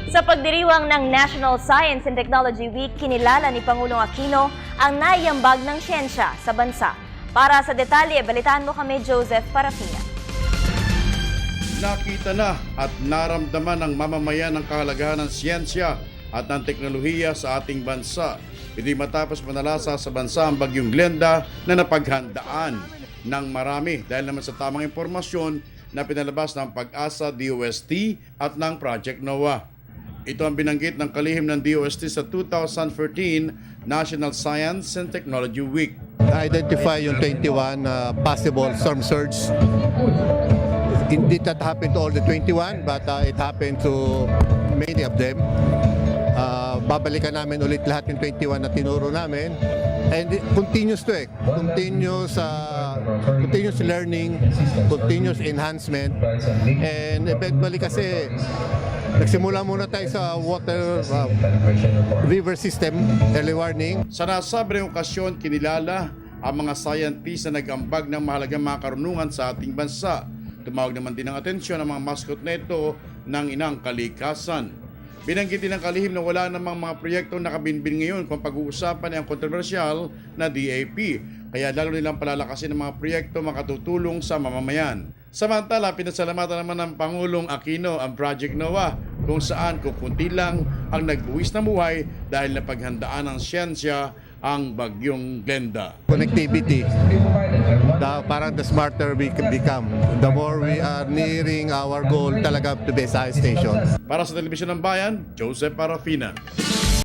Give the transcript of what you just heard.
Sa pagdiriwang ng National Science and Technology Week, kinilala ni Pangulong Aquino ang naiambag ng siyensya sa bansa. Para sa detalye, balitaan mo kami, Joseph Parafina. Nakita na at naramdaman ng mamamayan ang kahalagahan ng siyensya at ng teknolohiya sa ating bansa. Ito'y matapos manalasa sa bansa ang bagyong Glenda na napaghandaan ng marami dahil naman sa tamang impormasyon na pinalabas ng Pag-asa, DOST at ng Project NOAA. Ito ang binanggit ng kalihim ng DOST sa 2013 National Science and Technology Week. Identify yung 21 possible storm surge. It did not happen to all the 21, but it happened to many of them. Babalikan namin ulit lahat yung 21 na tinuro namin. And continuous to continuous learning, continuous enhancement. And eventually kasi nagsimula muna tayo sa river system, early warning. Sa nasabing okasyon, kinilala ang mga scientists na nag-ambag ng mahalagang mga karunungan sa ating bansa. Tumawag naman din ng atensyon ang mga mascot nito ng inang kalikasan. Binanggit din ng kalihim na wala namang mga proyektong nakabinbin ngayon kung pag-uusapan ay ang kontrobersyal na DAP. Kaya lalo nilang palalakasin ang mga proyekto makatutulong sa mamamayan. Samantala, pinasalamatan naman ng Pangulong Aquino ang Project NOAA kung saan kukunti lang ang nagbuwis na buhay dahil napaghandaan ng siyensya ang bagyong Glenda. Connectivity, parang the smarter we can become. The more we are nearing our goal talaga to be science station. Para sa Telebisyon ng Bayan, Joseph Parafina.